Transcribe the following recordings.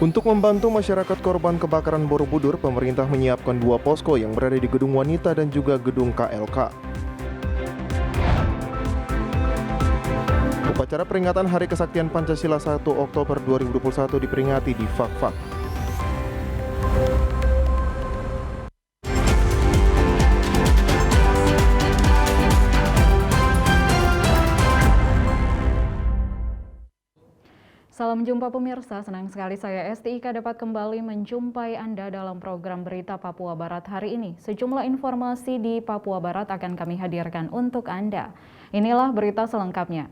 Untuk membantu masyarakat korban kebakaran Borobudur, pemerintah menyiapkan 2 posko yang berada di Gedung Wanita dan juga Gedung KLK. Upacara peringatan Hari Kesaktian Pancasila 1 Oktober 2021 diperingati di Fak-Fak. Salam jumpa pemirsa, senang sekali saya Esti Ika dapat kembali menjumpai Anda dalam program Berita Papua Barat hari ini. Sejumlah informasi di Papua Barat akan kami hadirkan untuk Anda. Inilah berita selengkapnya.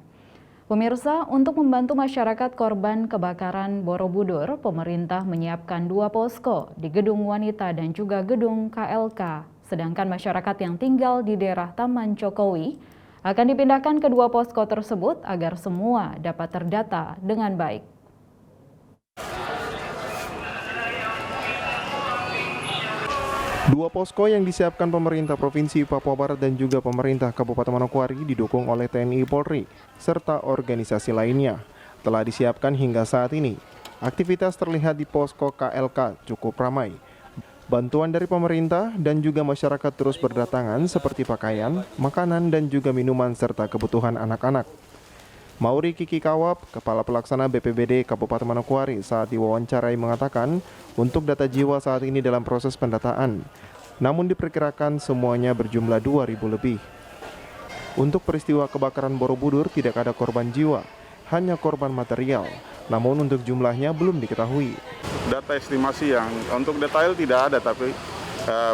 Pemirsa, untuk membantu masyarakat korban kebakaran Borobudur, pemerintah menyiapkan 2 posko di Gedung Wanita dan juga Gedung KLK. Sedangkan masyarakat yang tinggal di daerah Taman Jokowi akan dipindahkan ke 2 posko tersebut agar semua dapat terdata dengan baik. Dua posko yang disiapkan pemerintah Provinsi Papua Barat dan juga pemerintah Kabupaten Manokwari didukung oleh TNI Polri serta organisasi lainnya telah disiapkan hingga saat ini. Aktivitas terlihat di posko KLK cukup ramai. Bantuan dari pemerintah dan juga masyarakat terus berdatangan seperti pakaian, makanan, dan juga minuman serta kebutuhan anak-anak. Mauri Kiki Kawap, Kepala Pelaksana BPBD Kabupaten Manokwari saat diwawancarai mengatakan untuk data jiwa saat ini dalam proses pendataan, namun diperkirakan semuanya berjumlah 2.000 lebih. Untuk peristiwa kebakaran Borobudur tidak ada korban jiwa, hanya korban material, namun untuk jumlahnya belum diketahui. Data estimasi yang untuk detail tidak ada, tapi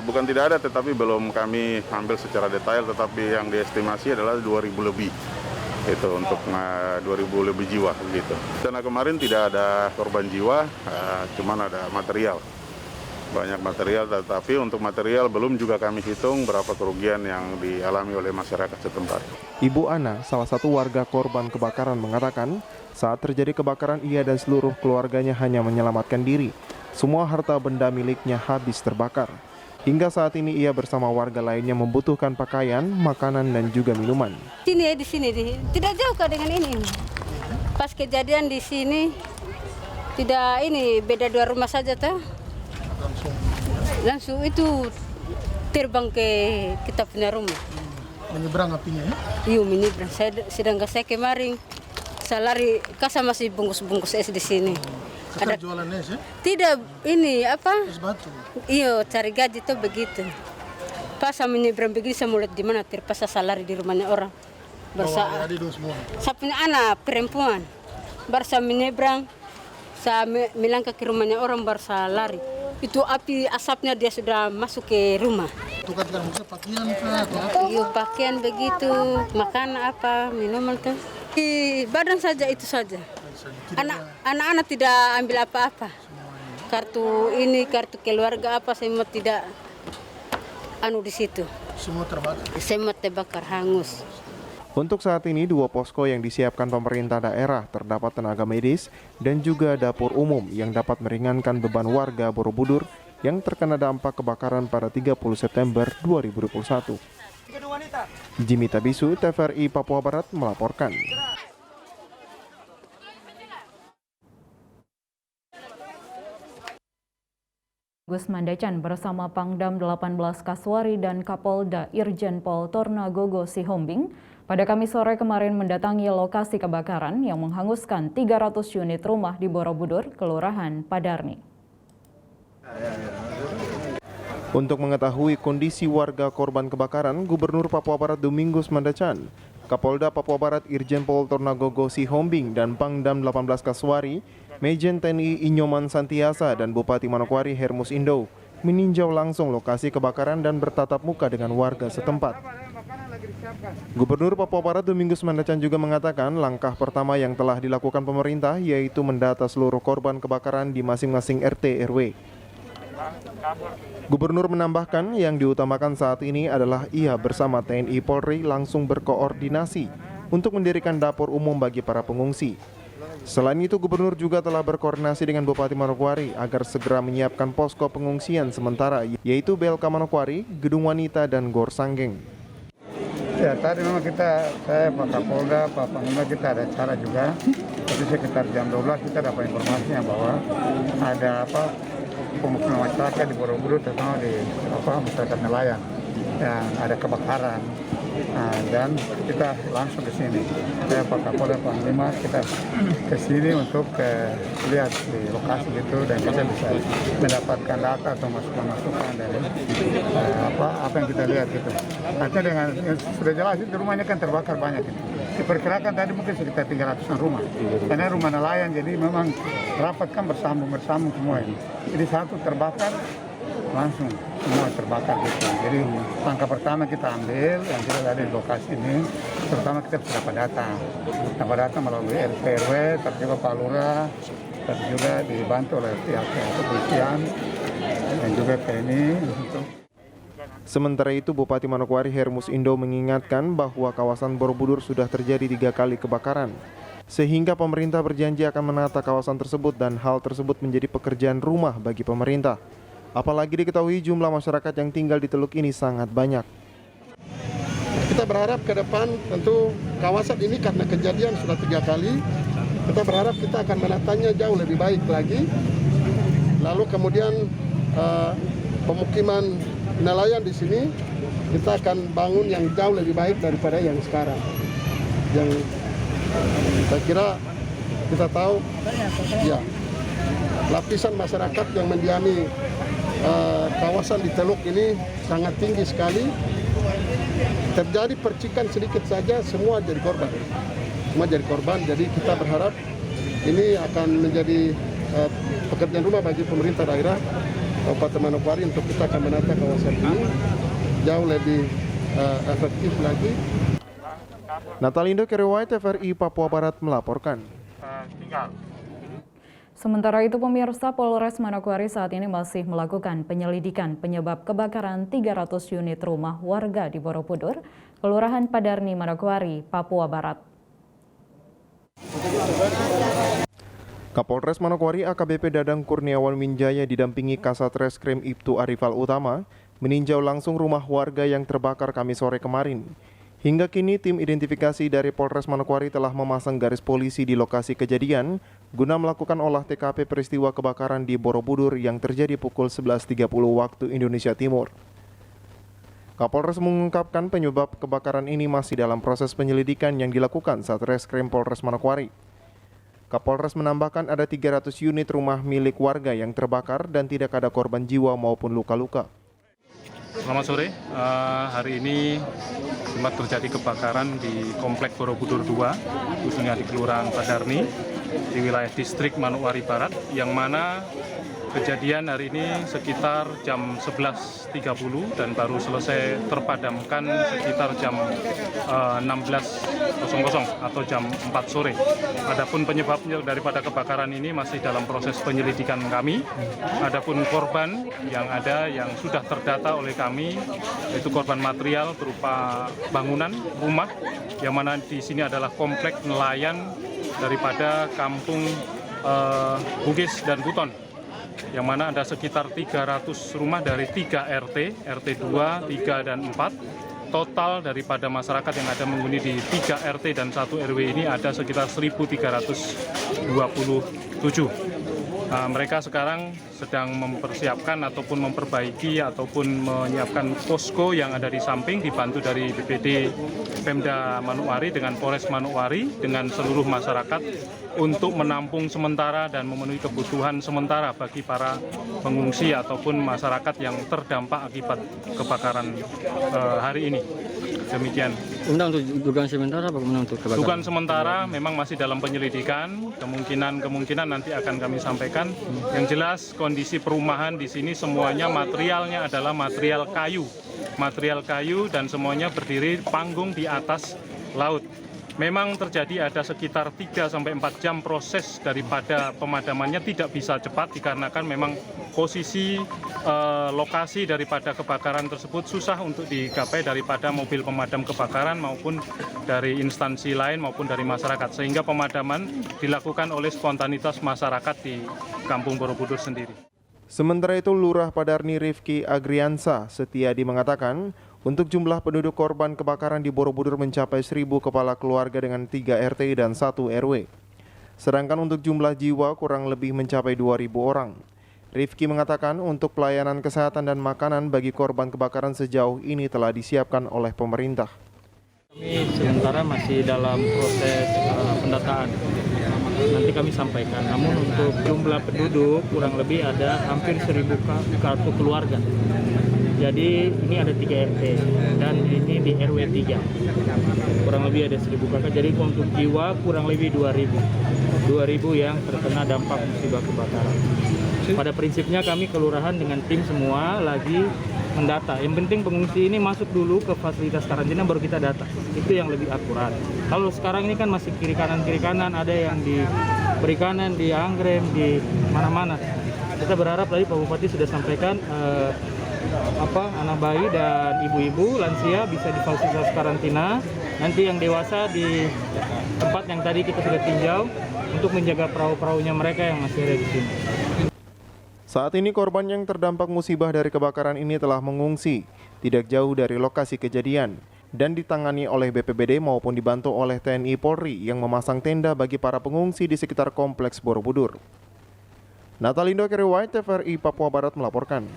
bukan tidak ada, tetapi belum kami ambil secara detail, tetapi yang diestimasi adalah 2.000 lebih. Itu untuk 2.000 lebih jiwa gitu. Karena kemarin tidak ada korban jiwa, cuman ada material. Banyak material, tetapi untuk material belum juga kami hitung berapa kerugian yang dialami oleh masyarakat setempat. Ibu Ana, salah satu warga korban kebakaran, mengatakan saat terjadi kebakaran ia dan seluruh keluarganya hanya menyelamatkan diri. Semua harta benda miliknya habis terbakar. Hingga saat ini ia bersama warga lainnya membutuhkan pakaian, makanan, dan juga minuman. Di sini, tidak jauh dengan ini. Pas kejadian di sini, tidak ini beda 2 rumah saja toh. Langsung itu terbang ke kita punya rumah. Menyeberang apinya ya? Iya menyeberang. Sedangkan saya kemarin saya lari, kasih masih bungkus-bungkus es di sini. Ada jualan es ya? Tidak, ini apa? Es batu. Iya, cari gaji tuh begitu. Pas saya menyeberang begini, saya mulai di mana terpaksa saya lari di rumahnya orang. Bawa adik semua. Saya punya anak perempuan. Baru saya menyeberang, saya melangkah ke rumahnya orang, baru saya lari. Itu api asapnya dia sudah masuk ke rumah. Tukar maksudnya pakaian kah atau apa? Iya, pakaian begitu, makan apa, minuman tuh. Di badan saja itu saja. Anak-anak tidak ambil apa-apa. Kartu keluarga apa semua tidak di situ. Semua terbakar. Semua terbakar hangus. Untuk saat ini 2 posko yang disiapkan pemerintah daerah terdapat tenaga medis dan juga dapur umum yang dapat meringankan beban warga Borobudur yang terkena dampak kebakaran pada 30 September 2021. Jimmy Tabisu, TVRI Papua Barat melaporkan. Gus Mandacan bersama Pangdam 18 Kaswari dan Kapolda Irjen Pol Tornagogo Sihombing pada Kamis sore kemarin mendatangi lokasi kebakaran yang menghanguskan 300 unit rumah di Borobudur, Kelurahan Padarni. Untuk mengetahui kondisi warga korban kebakaran, Gubernur Papua Barat Domingus Mandacan, Kapolda Papua Barat Irjen Pol Tornagogo Sihombing dan Pangdam 18 Kaswari, Mejen TNI Inyoman Santiasa dan Bupati Manokwari Hermus Indo meninjau langsung lokasi kebakaran dan bertatap muka dengan warga setempat. Gubernur Papua Barat Domingus Mandacan juga mengatakan langkah pertama yang telah dilakukan pemerintah yaitu mendata seluruh korban kebakaran di masing-masing RT RW. Gubernur menambahkan yang diutamakan saat ini adalah ia bersama TNI Polri langsung berkoordinasi untuk mendirikan dapur umum bagi para pengungsi. Selain itu, Gubernur juga telah berkoordinasi dengan Bupati Manokwari agar segera menyiapkan posko pengungsian sementara yaitu BLK Manokwari, Gedung Wanita, dan Gor Sanggeng. Ya tadi memang saya Pak Kapolda, Pak Panglima kita ada acara juga. Tapi sekitar jam 12 kita dapat informasinya bahwa ada pemukiman masyarakat di Borobudur, terutama di masyarakat nelayan yang ada kebakaran. Nah, dan kita langsung ke sini. Saya Pak Kapolda, Pak Panglima kita ke sini untuk lihat di lokasi gitu dan kita bisa mendapatkan data atau masukan dari apa yang kita lihat gitu. Artinya dengan sudah jelas itu rumahnya kan terbakar banyak gitu. Diperkirakan tadi mungkin sekitar 300-an rumah. Karena rumah nelayan jadi memang rapat kan bersambung semua ini. Jadi satu terbakar langsung semua terbakar gitu. Jadi langkah pertama kita ambil yang kita ada di lokasi ini, terutama kita bisa dapat data melalui RT RW, tapi juga Pak Lurah, tapi juga dibantu oleh pihak kepolisian dan juga TNI. Sementara itu, Bupati Manokwari Hermus Indo mengingatkan bahwa kawasan Borobudur sudah terjadi 3 kali kebakaran, sehingga pemerintah berjanji akan menata kawasan tersebut dan hal tersebut menjadi pekerjaan rumah bagi pemerintah. Apalagi diketahui jumlah masyarakat yang tinggal di Teluk ini sangat banyak. Kita berharap ke depan tentu kawasan ini karena kejadian sudah 3 kali, kita berharap kita akan menatanya jauh lebih baik lagi. Lalu kemudian pemukiman nelayan di sini kita akan bangun yang jauh lebih baik daripada yang sekarang. Yang saya kira kita tahu, ya lapisan masyarakat yang mendiami kawasan di Teluk ini sangat tinggi sekali. Terjadi percikan sedikit saja, semua jadi korban. Jadi kita berharap ini akan menjadi pekerjaan rumah bagi pemerintah daerah Kabupaten Manokwari untuk kita akan menata kawasan ini jauh lebih efektif lagi. Natalindo Kerewai, TVRI Papua Barat melaporkan. Sementara itu, pemirsa, Polres Manokwari saat ini masih melakukan penyelidikan penyebab kebakaran 300 unit rumah warga di Borobudur, Kelurahan Padarni, Manokwari, Papua Barat. Kapolres Manokwari AKBP Dadang Kurniawan Minjaya didampingi Kasat Reskrim Ibtu Arifal Utama meninjau langsung rumah warga yang terbakar Kamis sore kemarin. Hingga kini tim identifikasi dari Polres Manokwari telah memasang garis polisi di lokasi kejadian guna melakukan olah TKP peristiwa kebakaran di Borobudur yang terjadi pukul 11.30 waktu Indonesia Timur. Kapolres mengungkapkan penyebab kebakaran ini masih dalam proses penyelidikan yang dilakukan Satreskrim Polres Manokwari. Kapolres menambahkan ada 300 unit rumah milik warga yang terbakar dan tidak ada korban jiwa maupun luka-luka. Selamat sore, hari ini sempat terjadi kebakaran di Komplek Borobudur 2, khususnya di Kelurahan Padarni, di wilayah distrik Manokwari Barat, yang mana kejadian hari ini sekitar jam 11.30 dan baru selesai terpadamkan sekitar jam 16.00 atau jam 4 sore. Adapun penyebabnya daripada kebakaran ini masih dalam proses penyelidikan kami. Adapun korban yang ada yang sudah terdata oleh kami yaitu korban material berupa bangunan rumah yang mana di sini adalah komplek nelayan daripada kampung Bugis dan Buton, yang mana ada sekitar 300 rumah dari 3 RT, RT 2, 3, dan 4. Total daripada masyarakat yang ada menghuni di 3 RT dan 1 RW ini ada sekitar 1.327. Mereka sekarang sedang mempersiapkan ataupun memperbaiki ataupun menyiapkan posko yang ada di samping, dibantu dari BPD Pemda Manokwari dengan Polres Manokwari dengan seluruh masyarakat untuk menampung sementara dan memenuhi kebutuhan sementara bagi para pengungsi ataupun masyarakat yang terdampak akibat kebakaran hari ini. Demikian. Untuk dugaan sementara bagaimana untuk kebakaran? Dugaan sementara memang masih dalam penyelidikan, kemungkinan nanti akan kami sampaikan. Yang jelas kondisi perumahan di sini semuanya materialnya adalah material kayu dan semuanya berdiri panggung di atas laut. Memang terjadi ada sekitar 3-4 jam proses daripada pemadamannya, tidak bisa cepat dikarenakan memang posisi lokasi daripada kebakaran tersebut susah untuk digapai daripada mobil pemadam kebakaran maupun dari instansi lain maupun dari masyarakat, sehingga pemadaman dilakukan oleh spontanitas masyarakat di Kampung Borobudur sendiri. Sementara itu, Lurah Padarni Rifki Agriansa Setiadi mengatakan, Untuk jumlah penduduk korban kebakaran di Borobudur mencapai 1.000 kepala keluarga dengan 3 RT dan 1 RW. Sedangkan untuk jumlah jiwa kurang lebih mencapai 2.000 orang. Rifki mengatakan untuk pelayanan kesehatan dan makanan bagi korban kebakaran sejauh ini telah disiapkan oleh pemerintah. Kami sementara masih dalam proses pendataan. Nanti kami sampaikan. Namun untuk jumlah penduduk kurang lebih ada hampir 1.000 kartu keluarga. Jadi ini ada 3 RT dan ini di RW 3. Kurang lebih ada 1.000 kakak. Jadi untuk jiwa kurang lebih 2.000 yang terkena dampak musibah kebakaran. Pada prinsipnya kami kelurahan dengan tim semua lagi mendata. Yang penting pengungsi ini masuk dulu ke fasilitas karantina baru kita data. Itu yang lebih akurat. Kalau sekarang ini kan masih kiri kanan, ada yang di Perikanan, di Anggrem, di mana-mana. Kita berharap tadi Pak Bupati sudah sampaikan anak bayi dan ibu-ibu lansia bisa di fasilitas karantina. Nanti yang dewasa di tempat yang tadi kita sudah tinjau untuk menjaga perahu-perahunya mereka yang masih ada di sini. Saat ini korban yang terdampak musibah dari kebakaran ini telah mengungsi tidak jauh dari lokasi kejadian dan ditangani oleh BPBD maupun dibantu oleh TNI Polri yang memasang tenda bagi para pengungsi di sekitar kompleks Borobudur. Natalindo Keriwai, TVRI Papua Barat melaporkan.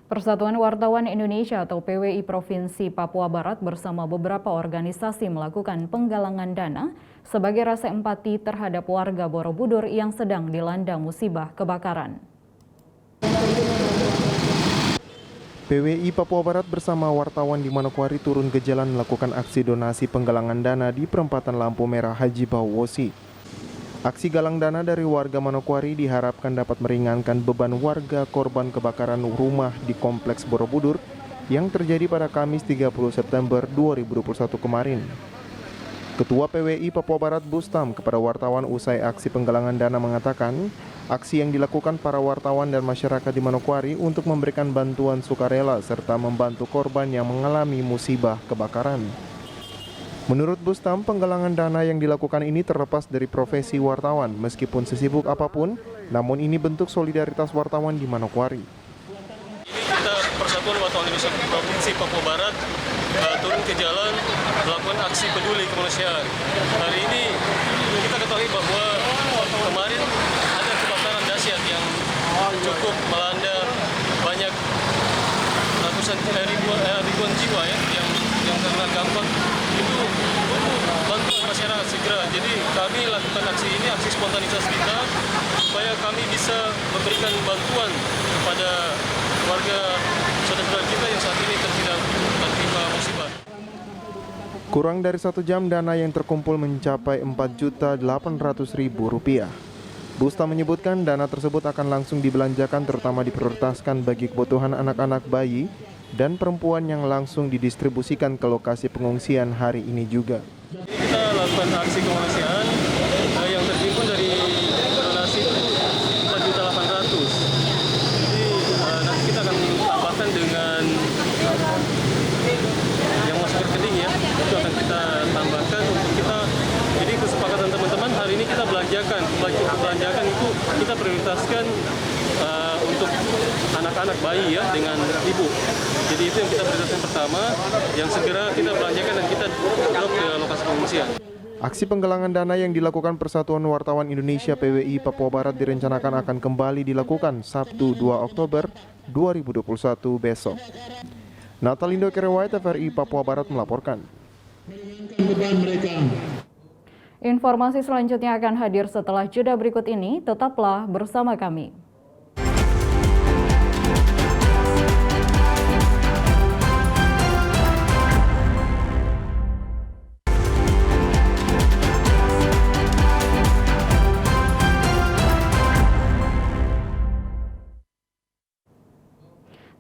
Persatuan Wartawan Indonesia atau PWI Provinsi Papua Barat bersama beberapa organisasi melakukan penggalangan dana sebagai rasa empati terhadap warga Borobudur yang sedang dilanda musibah kebakaran. PWI Papua Barat bersama wartawan di Manokwari turun ke jalan melakukan aksi donasi penggalangan dana di perempatan lampu merah Haji Bauwosi. Aksi galang dana dari warga Manokwari diharapkan dapat meringankan beban warga korban kebakaran rumah di Kompleks Borobudur yang terjadi pada Kamis 30 September 2021 kemarin. Ketua PWI Papua Barat Bustam kepada wartawan usai aksi penggalangan dana mengatakan, aksi yang dilakukan para wartawan dan masyarakat di Manokwari untuk memberikan bantuan sukarela serta membantu korban yang mengalami musibah kebakaran. Menurut Bustam, penggalangan dana yang dilakukan ini terlepas dari profesi wartawan, meskipun sesibuk apapun, namun ini bentuk solidaritas wartawan di Manokwari. Ini kita Persatuan Wartawan Indonesia Provinsi Papua Barat turun ke jalan melakukan aksi peduli kemanusiaan. Hari ini kita ketahui bahwa kemarin ada kebakaran dahsyat yang cukup melanda banyak ribuan jiwa yang terkena dampak. Itu bantuan masyarakat segera. Jadi kami lakukan aksi ini, aksi spontanitas kita, supaya kami bisa memberikan bantuan kepada warga saudara-saudara kita yang saat ini tertimpa musibah. Kurang dari 1 jam dana yang terkumpul mencapai Rp4.800.000. Busta menyebutkan dana tersebut akan langsung dibelanjakan terutama diprioritaskan bagi kebutuhan anak-anak bayi dan perempuan yang langsung didistribusikan ke lokasi pengungsian hari ini juga. Kita lakukan aksi kemanusiaan yang terhimpun dari donasi itu 4.800.000. Jadi nanti kita akan tambahkan dengan yang masker kening ya, itu akan kita tambahkan untuk kita. Jadi kesepakatan teman-teman hari ini kita belanjakan itu kita prioritaskan untuk anak-anak bayi ya dengan ibu. Jadi itu yang kita prioritaskan pertama, yang segera kita belanjakan dan kita drop ke lokasi pengungsian. Aksi penggalangan dana yang dilakukan Persatuan Wartawan Indonesia PWI Papua Barat direncanakan akan kembali dilakukan Sabtu 2 Oktober 2021 besok. Natalindo Keriwai, TVRI Papua Barat melaporkan. Informasi selanjutnya akan hadir setelah jeda berikut ini, tetaplah bersama kami.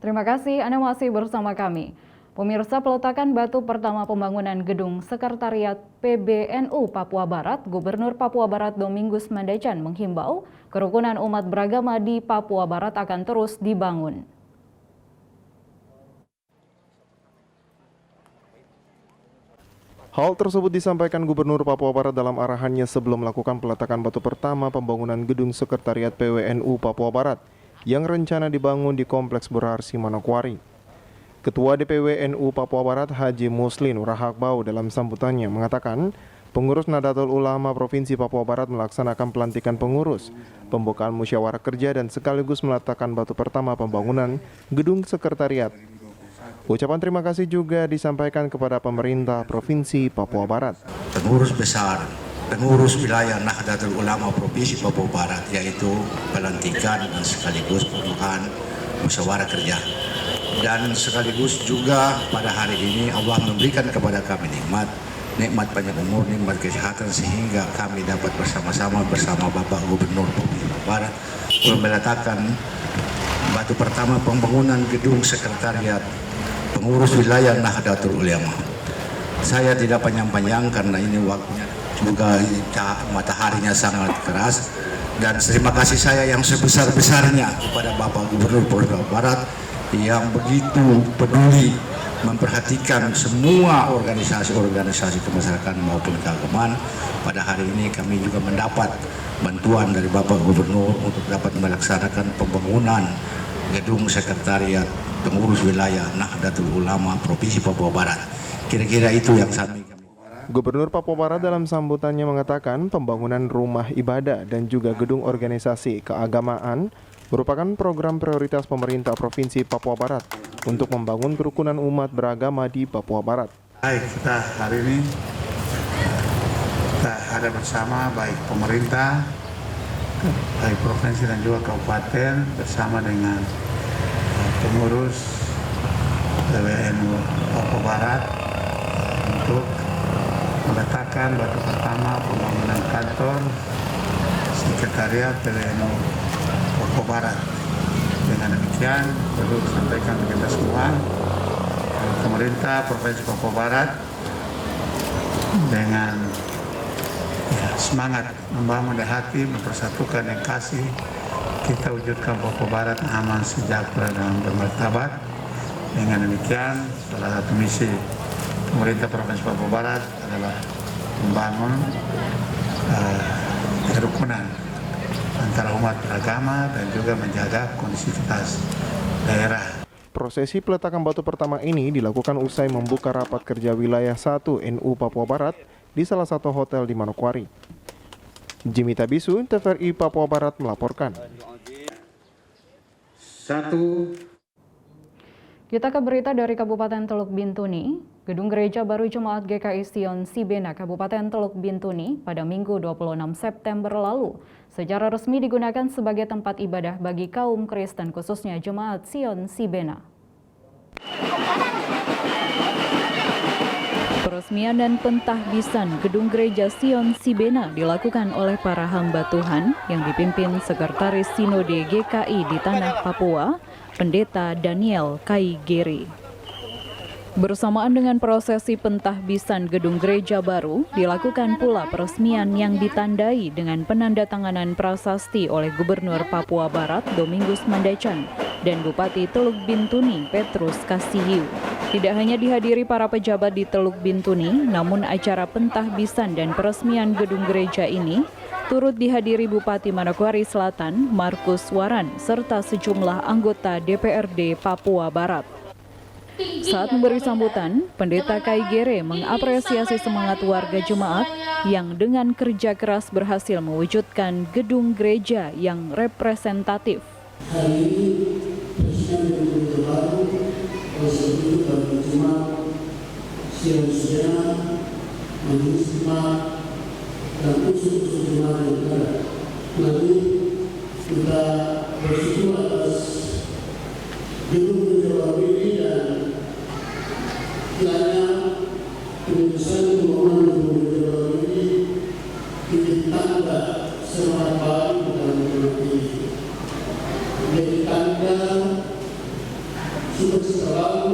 Terima kasih Anda masih bersama kami. Pemirsa, peletakan batu pertama pembangunan gedung Sekretariat PBNU Papua Barat, Gubernur Papua Barat Domingus Mandacan menghimbau kerukunan umat beragama di Papua Barat akan terus dibangun. Hal tersebut disampaikan Gubernur Papua Barat dalam arahannya sebelum melakukan peletakan batu pertama pembangunan gedung Sekretariat PWNU Papua Barat yang rencana dibangun di Kompleks Berarsi Manokwari. Ketua DPW NU Papua Barat Haji Muslin Rahakbau dalam sambutannya mengatakan, pengurus Nahdlatul Ulama Provinsi Papua Barat melaksanakan pelantikan pengurus, pembukaan musyawarah kerja dan sekaligus meletakkan batu pertama pembangunan gedung sekretariat. Ucapan terima kasih juga disampaikan kepada pemerintah Provinsi Papua Barat. Pengurus besar, pengurus wilayah Nahdlatul Ulama Provinsi Papua Barat, yaitu pelantikan dan sekaligus pembukaan musyawarah kerja. Dan sekaligus juga pada hari ini Allah memberikan kepada kami nikmat panjang umur, nikmat kesehatan, sehingga kami dapat bersama-sama bersama Bapak Gubernur Provinsi Papua Barat meletakkan batu pertama pembangunan gedung sekretariat pengurus wilayah Nahdlatul Ulama. Saya tidak panjang-panjang karena ini waktunya juga mataharinya sangat keras, dan terima kasih saya yang sebesar-besarnya kepada Bapak Gubernur Provinsi Papua Barat yang begitu peduli memperhatikan semua organisasi kemasyarakatan maupun keagamaan. Pada hari ini kami juga mendapat bantuan dari Bapak Gubernur untuk dapat melaksanakan pembangunan gedung sekretariat pengurus wilayah Nahdlatul Ulama Provinsi Papua Barat. Kira-kira itu yang kami. Gubernur Papua Barat dalam sambutannya mengatakan pembangunan rumah ibadah dan juga gedung organisasi keagamaan merupakan program prioritas pemerintah Provinsi Papua Barat untuk membangun kerukunan umat beragama di Papua Barat. Baik, kita hari ini kita ada bersama baik pemerintah, baik provinsi dan juga kabupaten bersama dengan pengurus PWNU Papua Barat untuk meletakkan batu pertama pembangunan kantor sekretariat PWNU Papua Barat. Dengan demikian perlu disampaikan ke kita semua, pemerintah Provinsi Papua Barat dengan semangat membangun hati, mempersatukan yang kasih, kita wujudkan Papua Barat aman, sejahtera dan bermartabat. Dengan demikian, salah satu misi pemerintah Provinsi Papua Barat adalah membangun kerukunan antara umat beragama dan juga menjaga kondisivitas daerah. Prosesi peletakan batu pertama ini dilakukan usai membuka rapat kerja wilayah 1 NU Papua Barat di salah satu hotel di Manokwari. Jimmy Tabisu, TVRI Papua Barat melaporkan. Kita ke berita dari Kabupaten Teluk Bintuni. Gedung Gereja Baru Jemaat GKI Sion Sibena Kabupaten Teluk Bintuni pada Minggu 26 September lalu secara resmi digunakan sebagai tempat ibadah bagi kaum Kristen, khususnya Jemaat Sion Sibena. Peresmian dan pentahbisan Gedung Gereja Sion Sibena dilakukan oleh para hamba Tuhan yang dipimpin Sekretaris Sinode GKI di Tanah Papua, Pendeta Daniel Kaigere. Bersamaan dengan prosesi pentahbisan gedung gereja baru, dilakukan pula peresmian yang ditandai dengan penandatanganan prasasti oleh Gubernur Papua Barat Domingus Mandacan dan Bupati Teluk Bintuni Petrus Kasihiu. Tidak hanya dihadiri para pejabat di Teluk Bintuni, namun acara pentahbisan dan peresmian gedung gereja ini turut dihadiri Bupati Manokwari Selatan Markus Waran serta sejumlah anggota DPRD Papua Barat. Saat memberi sambutan, Pendeta Kaigere mengapresiasi semangat warga jemaat yang dengan kerja keras berhasil mewujudkan gedung gereja yang representatif. Hari ini Presiden Gereja Baru bersetuju bagi jemaat Sion Sibena, Majelis Jemaat dan unsur-unsur jemaat yang ada. Nanti kita bersyukur atas gedung gereja baru ini dan kiranya penyelesaian pembangunan gedung gereja baru ini menjadi tanda semangat baru dalam hidup ini. Menjadi tanda sukacita baru,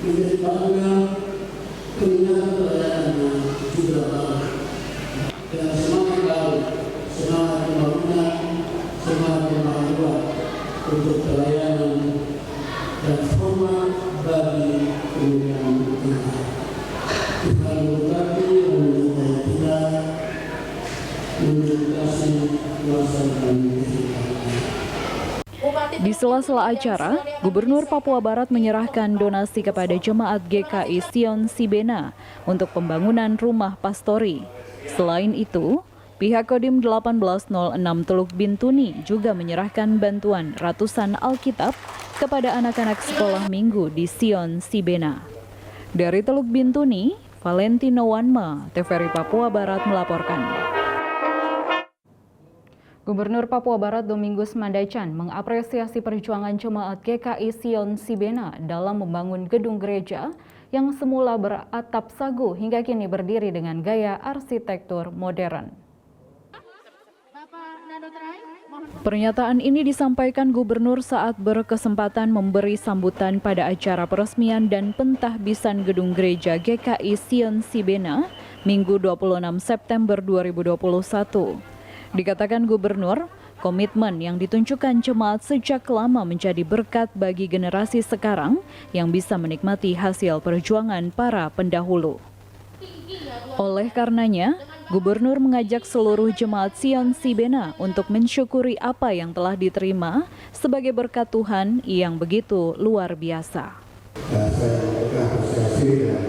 menjadi tanda peningkatan pelayanannya juga baru. Dengan semangat baru, semangat pembangunan, semangat pembangunan untuk pelayanan dan hormat bagi kemuliaan Tuhan. Tuhan memberkati dan menyertai kita, memberi kasih kuasa dan kehidupan. Di sela-sela acara, Gubernur Papua Barat menyerahkan donasi kepada jemaat GKI Sion Sibena untuk pembangunan rumah pastori. Selain itu, pihak Kodim 1806 Teluk Bintuni juga menyerahkan bantuan ratusan Alkitab kepada anak-anak sekolah minggu di Sion Sibena. Dari Teluk Bintuni, Valentino Wanma, TVRI Papua Barat melaporkan. Gubernur Papua Barat Domingus Mandacan mengapresiasi perjuangan jemaat GKI Sion Sibena dalam membangun gedung gereja yang semula beratap sagu hingga kini berdiri dengan gaya arsitektur modern. Pernyataan ini disampaikan Gubernur saat berkesempatan memberi sambutan pada acara peresmian dan pentahbisan gedung gereja GKI Sion Sibena Minggu 26 September 2021. Dikatakan Gubernur, komitmen yang ditunjukkan jemaat sejak lama menjadi berkat bagi generasi sekarang yang bisa menikmati hasil perjuangan para pendahulu. Oleh karenanya, Gubernur mengajak seluruh jemaat Sion Sibena untuk mensyukuri apa yang telah diterima sebagai berkat Tuhan yang begitu luar biasa. Saya mengucapkan apresiasi dan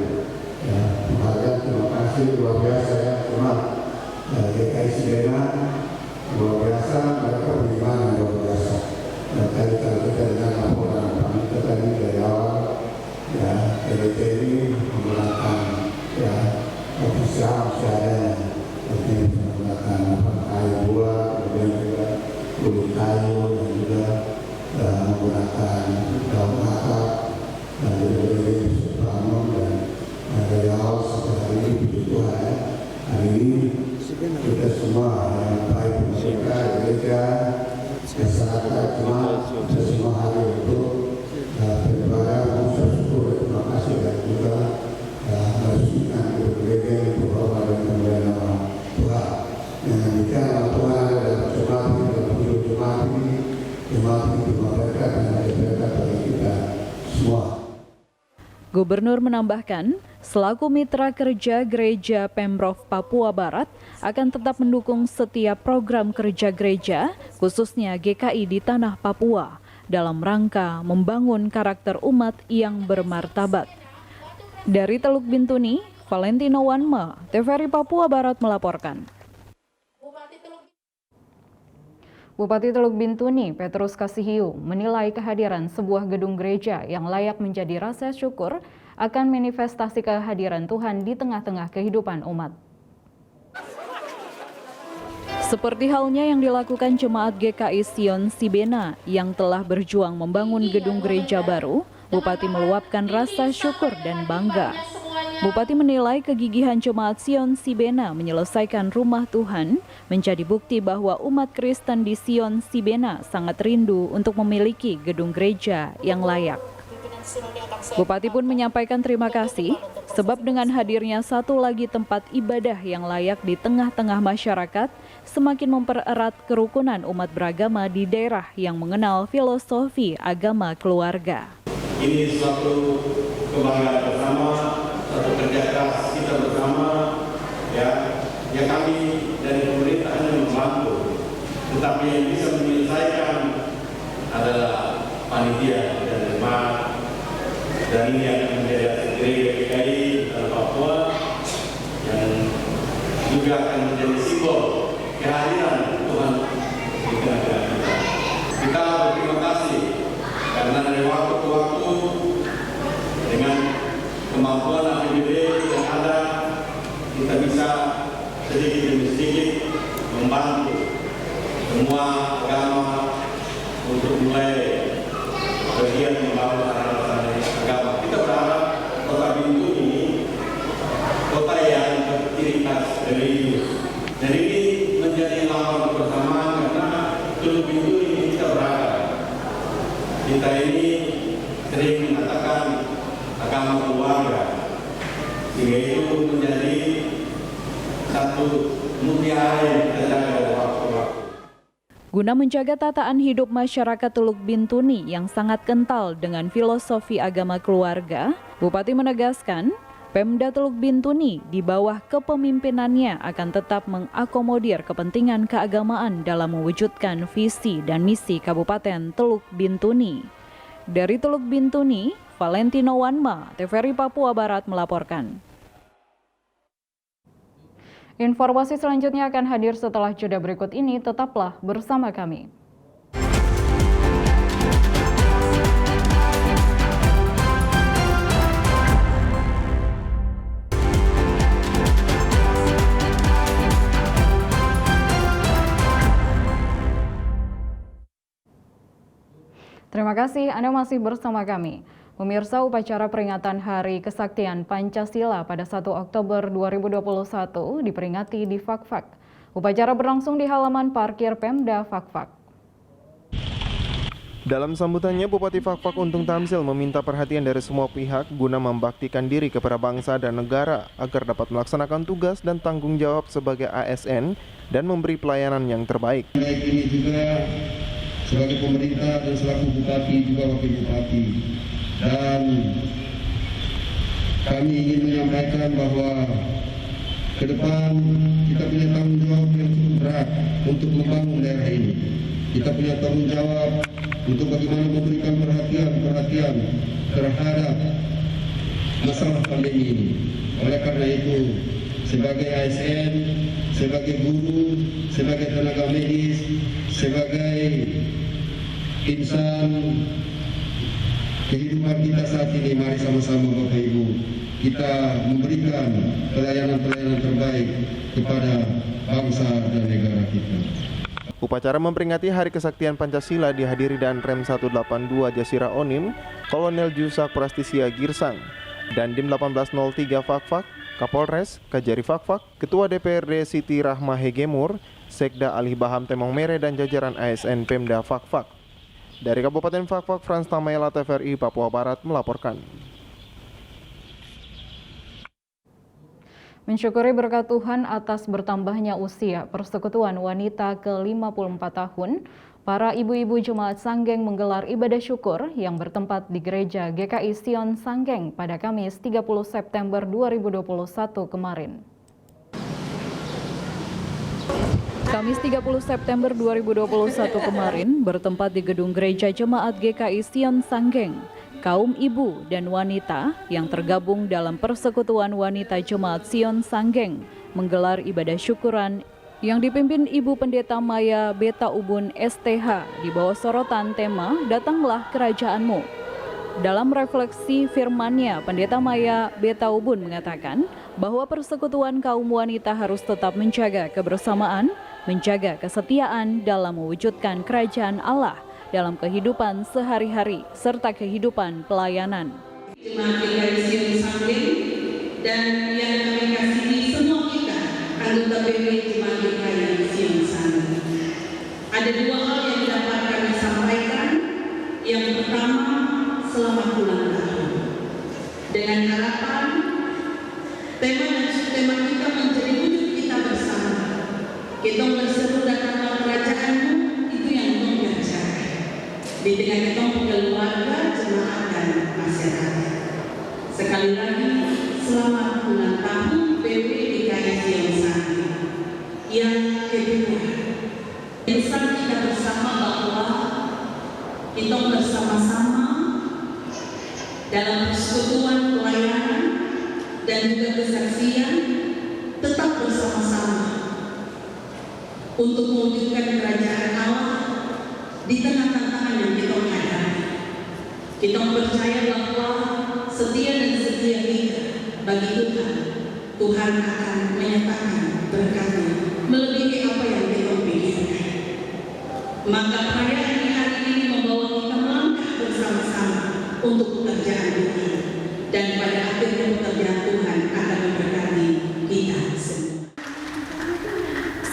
penghargaan, terima kasih luar biasa ya jemaat GKI Sibena, luar biasa, mereka beriman luar biasa. Dan tadi kalau kita dengar laporan kita tadi dari awal, ya gereja ini menggunakan ya ofisial seadanya, seperti menggunakan kayu buah, kemudian juga kulit kayu dan juga menggunakan daun akar dan juga bangun dan dari awal sampai hari ini puji Tuhan ya. Hari ini kita semua yang baik mereka, gereja, masyarakat, jemaat, kita semua hari untuk beribadah, mengucap syukur, terima kasih dan juga meresmikan gereja yang berbawa dan kemuliaan nama Tuhan. Yang demikian Tuhan dalam jemaat ini, dalam hidup jemaat ini berberkat dan berberkat bagi kita semua. Gubernur menambahkan, selaku mitra kerja Gereja Pemprov Papua Barat akan tetap mendukung setiap program kerja gereja, khususnya GKI di tanah Papua, dalam rangka membangun karakter umat yang bermartabat. Dari Teluk Bintuni, Valentino Wanma, TVRI Papua Barat melaporkan. Bupati Teluk Bintuni, Petrus Kasihiu, menilai kehadiran sebuah gedung gereja yang layak menjadi rasa syukur akan manifestasi kehadiran Tuhan di tengah-tengah kehidupan umat. Seperti halnya yang dilakukan jemaat GKI Sion Sibena yang telah berjuang membangun gedung gereja baru, Bupati meluapkan rasa syukur dan bangga. Bupati menilai kegigihan jemaat Sion Sibena menyelesaikan rumah Tuhan menjadi bukti bahwa umat Kristen di Sion Sibena sangat rindu untuk memiliki gedung gereja yang layak. Bupati pun menyampaikan terima kasih sebab dengan hadirnya satu lagi tempat ibadah yang layak di tengah-tengah masyarakat semakin mempererat kerukunan umat beragama di daerah yang mengenal filosofi agama keluarga. Ini suatu kebanggaan bersama, satu kerja keras kita bersama, ya kami dari pemerintah hanya membantu, tetapi yang bisa menyelesaikan adalah panitia dan jemaat, dan ini akan menjadi gereja GKI Papua yang juga akan menjadi simbol kehadiran Tuhan di tengah-tengah kita. Kita berterima kasih karena dari waktu ke waktu dengan kemampuan APBD yang ada, kita bisa sedikit demi sedikit membantu semua agama untuk mulai bergiat membangun sarana-sarana agama. Kita berharap kota Bintu ini kota yang berciri khas religius. Dan ini menjadi lambang kebersamaan karena Teluk Bintu ini kita beragam. Kita ini sering mengatakan agama keluarga, sehingga itu menjadi satu mutiara yang kita jaga dari waktu ke waktu. Guna menjaga tataan hidup masyarakat Teluk Bintuni yang sangat kental dengan filosofi agama keluarga, Bupati menegaskan Pemda Teluk Bintuni di bawah kepemimpinannya akan tetap mengakomodir kepentingan keagamaan dalam mewujudkan visi dan misi Kabupaten Teluk Bintuni. Dari Teluk Bintuni, Valentino Wanma, TVRI Papua Barat melaporkan. Informasi selanjutnya akan hadir setelah jeda berikut ini, tetaplah bersama kami. Terima kasih Anda masih bersama kami. Pemirsa, upacara peringatan Hari Kesaktian Pancasila pada 1 Oktober 2021 diperingati di Fakfak. Upacara berlangsung di halaman parkir Pemda Fakfak. Dalam sambutannya, Bupati Fakfak Untung Tamsil meminta perhatian dari semua pihak guna membaktikan diri kepada bangsa dan negara agar dapat melaksanakan tugas dan tanggung jawab sebagai ASN dan memberi pelayanan yang terbaik. Ini juga sebagai pemerintah dan selaku bupati juga wakil bupati, dan kami ingin menyampaikan bahwa ke depan kita punya tanggung jawab yang cukup berat untuk membangun daerah ini. Kita punya tanggung jawab untuk bagaimana memberikan perhatian terhadap masalah pandemi ini. Oleh karena itu, sebagai ASN, sebagai guru, sebagai tenaga medis, sebagai insan kehidupan kita saat ini, mari sama-sama Bapak Ibu kita memberikan pelayanan-pelayanan terbaik kepada bangsa dan negara kita. Upacara memperingati Hari Kesaktian Pancasila dihadiri Danrem 182 Jasira Onim, Kolonel Jusak Prastisia Girsang, Dandim 1803 Fakfak, Kapolres, Kajari Fakfak, Ketua DPRD Siti Rahma Hegemur, Sekda Alih Baham Temong Mere dan jajaran ASN Pemda Fakfak. Dari Kabupaten Fakfak, Frans Tamayela, TVRI Papua Barat melaporkan. Mensyukuri berkat Tuhan atas bertambahnya usia Persekutuan Wanita ke-54 tahun, para ibu-ibu Jemaat Sanggeng menggelar ibadah syukur yang bertempat di Gereja GKI Sion Sanggeng pada Kamis 30 September 2021 kemarin. Kamis 30 September 2021 kemarin bertempat di gedung Gereja Jemaat GKI Sion Sanggeng. Kaum ibu dan wanita yang tergabung dalam Persekutuan Wanita Jemaat Sion Sanggeng menggelar ibadah syukuran yang dipimpin Ibu Pendeta Maya Beta Ubun STH di bawah sorotan tema Datanglah Kerajaanmu. Dalam refleksi firman-Nya, Pendeta Maya Beta Ubun mengatakan bahwa persekutuan kaum wanita harus tetap menjaga kebersamaan, menjaga kesetiaan dalam mewujudkan kerajaan Allah dalam kehidupan sehari-hari serta kehidupan pelayanan. Jemaat GKI Sion Sanggeng dan yang kami kasihi semua kita anggota PW Jemaat GKI Sion Sanggeng. Ada dua hal yang dapat kami sampaikan. Yang pertama, selamat ulang tahun. Dengan harapan tema dan subtema kita menjadi wujud kita bersama. Kita berseru datanglah kerajaan-Mu, itu yang membaca. Di tengah ketemu keluarga, jemaat dan masyarakat. Sekali lagi, selamat ulang tahun PW GKI Sion Sanggeng. Yang kedua, pesan kita bersama bahwa kita bersama-sama dalam persekutuan pelayanan dan juga kesaksian tetap bersama-sama untuk mewujudkan kerajaan Allah di tengah tantangan yang kita hadapi. Kita percaya bahwa setia dan setia kita bagi Tuhan, Tuhan akan menyatakan berkat-Nya melebihi apa yang kita pikirkan. Maka perayaan hari ini membawa kita melangkah bersama-sama untuk pekerjaan Tuhan, dan pada akhirnya pekerjaan Tuhan akan memberkati kita semua.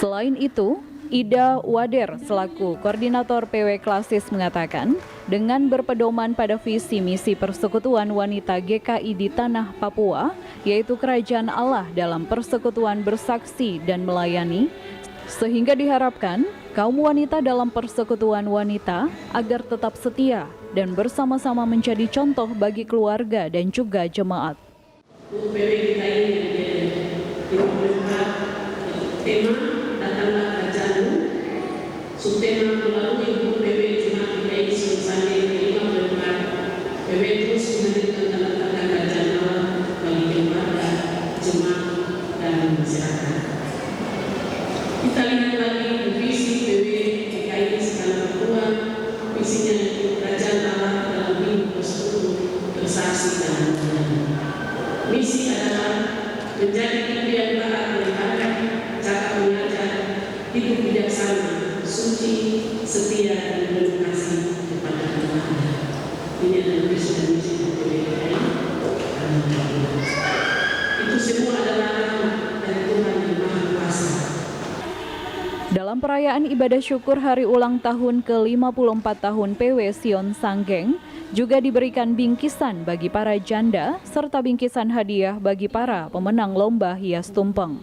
Selain itu, Ida Wader selaku Koordinator PW Klasis mengatakan, dengan berpedoman pada visi misi Persekutuan Wanita GKI di Tanah Papua, yaitu Kerajaan Allah dalam persekutuan bersaksi dan melayani, sehingga diharapkan kaum wanita dalam persekutuan wanita agar tetap setia dan bersama-sama menjadi contoh bagi keluarga dan juga jemaat. UPW kita ini tema datanglah kerajaanmu. Subtema melalui UPW Jemaat PKI Sion Sanggen ke-54. PW terus menghadirkan tanda-tanda kerajaan Allah bagi keluarga, jemaat, dan masyarakat. Kita lihat lagi visi PW PKI skala Papua. Visinya kerajaan Allah dalam hidup bersekutu, bersaksi dan menjalani. Misi adalah menjadi ibu yang taat melihara, cakap mengajar, hidup bijaksana, suci, setia, dan penuh kasih kepada Tuhan. Ini adalah visi dan misi PWKI. Itu semua adalah rahmat dari Tuhan yang Maha Kuasa. Dalam perayaan ibadah syukur hari ulang tahun ke-54 tahun PW Sion Sanggeng, juga diberikan bingkisan bagi para janda serta bingkisan hadiah bagi para pemenang lomba hias tumpeng.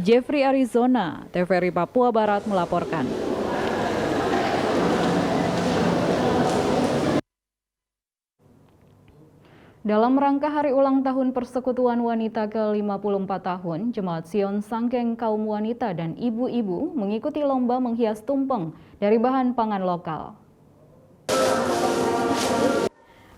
Jeffrey Arizona, TVRI Papua Barat melaporkan. Dalam rangka hari ulang tahun Persekutuan Wanita ke-54 tahun, Jemaat Sion Sanggeng kaum wanita dan ibu-ibu mengikuti lomba menghias tumpeng dari bahan pangan lokal.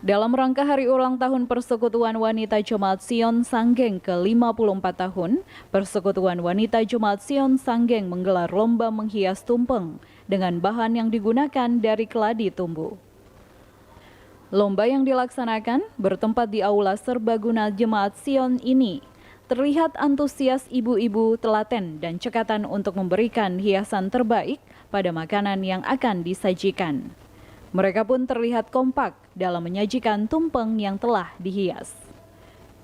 Dalam rangka hari ulang tahun Persekutuan Wanita Jemaat Sion Sanggeng ke-54 tahun, Persekutuan Wanita Jemaat Sion Sanggeng menggelar lomba menghias tumpeng dengan bahan yang digunakan dari keladi tumbuh. Lomba yang dilaksanakan bertempat di Aula Serbaguna Jemaat Sion ini terlihat antusias ibu-ibu telaten dan cekatan untuk memberikan hiasan terbaik pada makanan yang akan disajikan. Mereka pun terlihat kompak dalam menyajikan tumpeng yang telah dihias.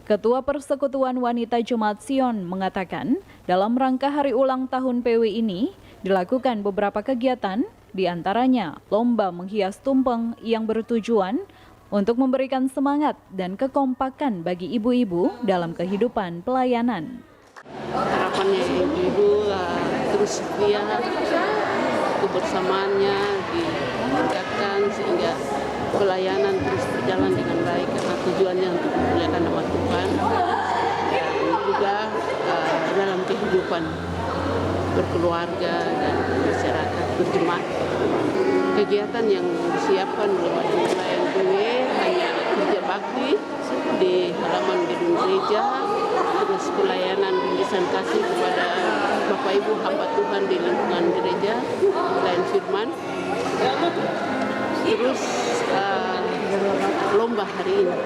Ketua Persekutuan Wanita Jemaat Sion mengatakan, dalam rangka hari ulang tahun PW ini dilakukan beberapa kegiatan, di antaranya lomba menghias tumpeng yang bertujuan untuk memberikan semangat dan kekompakan bagi ibu-ibu dalam kehidupan pelayanan. Harapannya ibu-ibu terus setia, kebersamaannya ditingkatkan sehingga pelayanan terus berjalan dengan baik karena tujuannya untuk memuliakan nama Tuhan dan juga dalam kehidupan berkeluarga dan masyarakat berjemaat. Kegiatan yang disiapkan oleh Majelis Pelayan PW hanya kerja bakti di halaman gedung gereja, terus pelayanan bingkisan kasih kepada Bapak Ibu hamba Tuhan di lingkungan gereja, pelayan firman, terus lomba hari ini.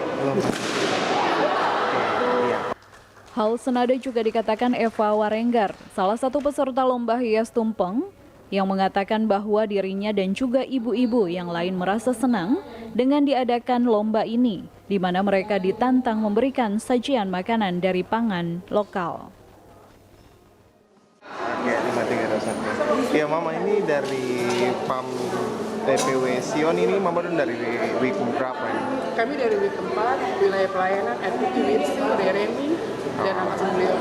Hal senada juga dikatakan Eva Warenggar, salah satu peserta lomba hias tumpeng, yang mengatakan bahwa dirinya dan juga ibu-ibu yang lain merasa senang dengan diadakan lomba ini, di mana mereka ditantang memberikan sajian makanan dari pangan lokal. Ya Mama, ini dari PAM PW Sion ini Mama dari week berapa ini? Kami dari week 4, wilayah pelayanan, activity, DRMI, dan anak beliau.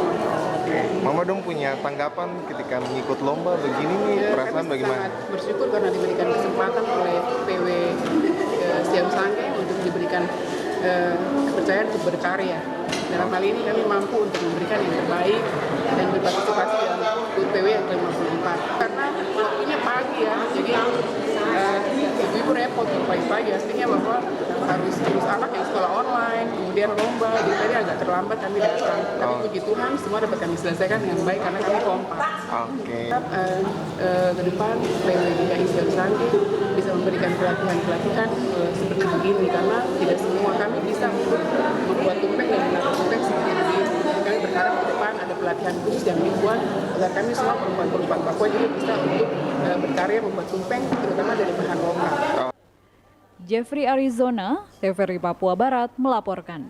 Mama dong punya tanggapan ketika mengikut lomba begini nih, perasaan bagaimana? Sangat bersyukur karena diberikan kesempatan oleh PW Sion Sanggeng untuk diberikan kepercayaan untuk berkarya. Dalam hal ini kami mampu untuk memberikan yang terbaik dan berpartisipasi dalam PW yang ke-54. Karena waktunya pagi ya, jadi ibu-ibu repot pagi-pagi, artinya bahwa harus urus anak yang sekolah online, kemudian lomba, jadi tadi agak terlambat kami datang. Tapi puji Tuhan semua dapat kami selesaikan dengan baik karena kami kompak. Ke depan PW PKI Sion Sanggeng bisa memberikan pelatihan seperti begini karena tidak semua kami bisa membuat tumpeng dan menata tumpeng seperti ini. Kami berharap ke depan ada pelatihan khusus yang dibuat agar kami semua perempuan-perempuan Papua juga bisa untuk berkarya membuat tumpeng terutama dari bahan lokal. Jeffrey Arizona, TVRI Papua Barat melaporkan.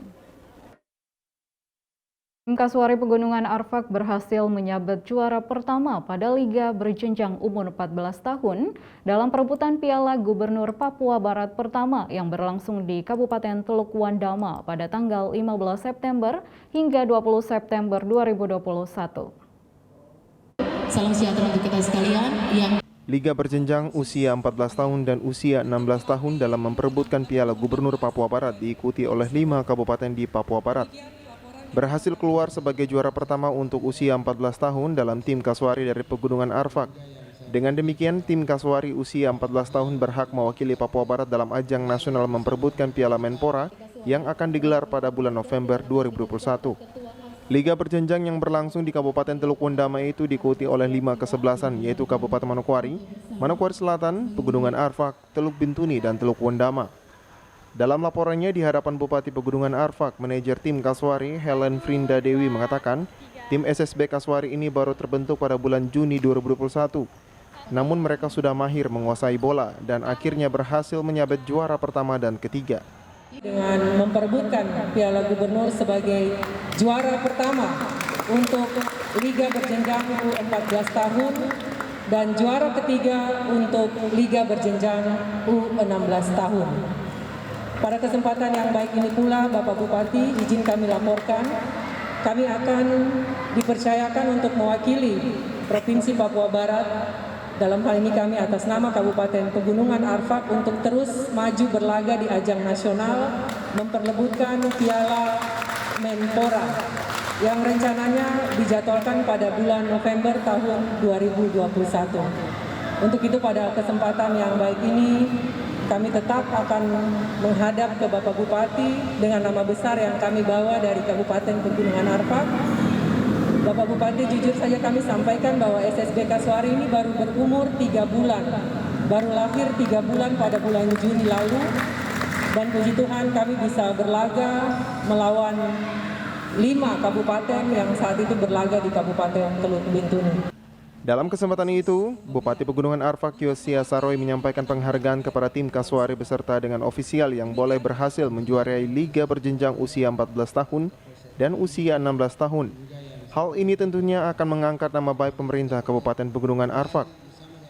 Tim Kasuari Pegunungan Arfak berhasil menyabet juara pertama pada Liga berjenjang umur 14 tahun dalam perebutan Piala Gubernur Papua Barat pertama yang berlangsung di Kabupaten Teluk Wandama pada tanggal 15 September hingga 20 September 2021. Salam sejahtera untuk kita sekalian yang Liga berjenjang usia 14 tahun dan usia 16 tahun dalam memperebutkan Piala Gubernur Papua Barat diikuti oleh 5 kabupaten di Papua Barat. berhasil keluar sebagai juara pertama untuk usia 14 tahun dalam tim Kasuari dari Pegunungan Arfak. Dengan demikian, tim Kasuari usia 14 tahun berhak mewakili Papua Barat dalam ajang nasional memperebutkan Piala Menpora yang akan digelar pada bulan November 2021. Liga berjenjang yang berlangsung di Kabupaten Teluk Wendama itu diikuti oleh 5 kesebelasan, yaitu Kabupaten Manokwari, Manokwari Selatan, Pegunungan Arfak, Teluk Bintuni, dan Teluk Wendama. Dalam laporannya di hadapan Bupati Pegunungan Arfak, manajer tim Kasuari Helen Frinda Dewi mengatakan, tim SSB Kasuari ini baru terbentuk pada bulan Juni 2021. Namun mereka sudah mahir menguasai bola dan akhirnya berhasil menyabet juara pertama dan ketiga. Dengan memperebutkan Piala Gubernur sebagai juara pertama untuk Liga Berjenjang U14 tahun dan juara ketiga untuk Liga Berjenjang U16 tahun. Pada kesempatan yang baik ini pula, Bapak Bupati, izin kami laporkan, kami akan dipercayakan untuk mewakili Provinsi Papua Barat. Dalam hal ini kami atas nama Kabupaten Pegunungan Arfak untuk terus maju berlaga di ajang nasional memperebutkan Piala Menpora yang rencananya dijadwalkan pada bulan November tahun 2021. Untuk itu pada kesempatan yang baik ini kami tetap akan menghadap ke Bapak Bupati dengan nama besar yang kami bawa dari Kabupaten Pegunungan Arfak. Bapak Bupati, jujur saja kami sampaikan bahwa SSB Kasuari ini baru berumur 3 bulan. Baru lahir 3 bulan pada bulan Juni lalu. Dan puji Tuhan kami bisa berlaga melawan 5 kabupaten yang saat itu berlaga di Kabupaten Teluk Bintuni. Dalam kesempatan itu, Bupati Pegunungan Arfak Yosia Saroy menyampaikan penghargaan kepada tim Kasuari beserta dengan ofisial yang boleh berhasil menjuarai Liga Berjenjang usia 14 tahun dan usia 16 tahun. Hal ini tentunya akan mengangkat nama baik pemerintah Kabupaten Pegunungan Arfak.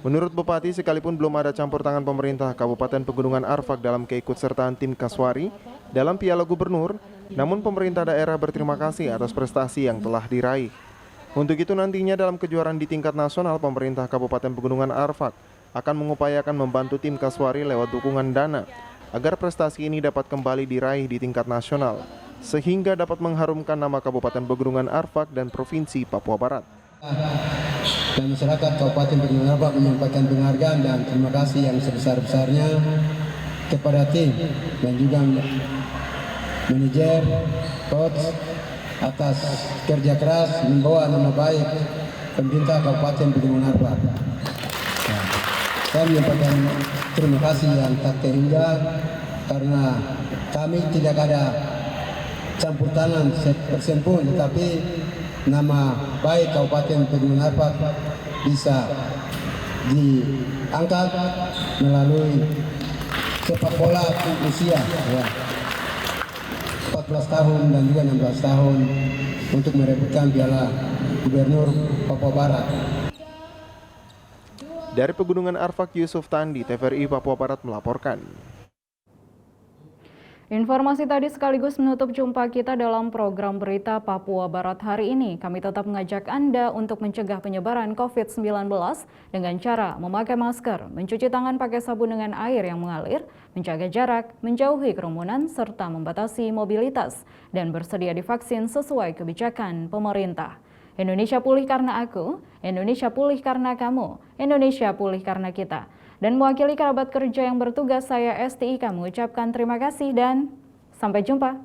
Menurut Bupati, sekalipun belum ada campur tangan pemerintah Kabupaten Pegunungan Arfak dalam keikutsertaan tim Kasuari dalam Piala Gubernur, namun pemerintah daerah berterima kasih atas prestasi yang telah diraih. Untuk itu nantinya dalam kejuaraan di tingkat nasional, pemerintah Kabupaten Pegunungan Arfak akan mengupayakan membantu tim Kasuari lewat dukungan dana agar prestasi ini dapat kembali diraih di tingkat nasional, sehingga dapat mengharumkan nama Kabupaten Pegunungan Arfak dan Provinsi Papua Barat. Dan masyarakat Kabupaten Pegunungan Arfak menyampaikan penghargaan dan terima kasih yang sebesar-besarnya kepada tim dan juga manajer, coach atas kerja keras membawa nama baik pemerintah Kabupaten Pegunungan Arfak. Saya menyampaikan terima kasih yang tak terhingga karena kami tidak ada campur tangan sepersen pun, tetapi nama baik Kabupaten Pegunungan Arfak bisa diangkat melalui sepak bola usia 14 tahun dan juga 16 tahun untuk merebutkan Piala Gubernur Papua Barat. Dari Pegunungan Arfak, Yusuf Tandi, TVRI Papua Barat melaporkan. Informasi tadi sekaligus menutup jumpa kita dalam program berita Papua Barat hari ini. Kami tetap mengajak Anda untuk mencegah penyebaran COVID-19 dengan cara memakai masker, mencuci tangan pakai sabun dengan air yang mengalir, menjaga jarak, menjauhi kerumunan, serta membatasi mobilitas, dan bersedia divaksin sesuai kebijakan pemerintah. Indonesia pulih karena aku, Indonesia pulih karena kamu, Indonesia pulih karena kita. Dan mewakili kerabat kerja yang bertugas, saya STI mengucapkan terima kasih dan sampai jumpa.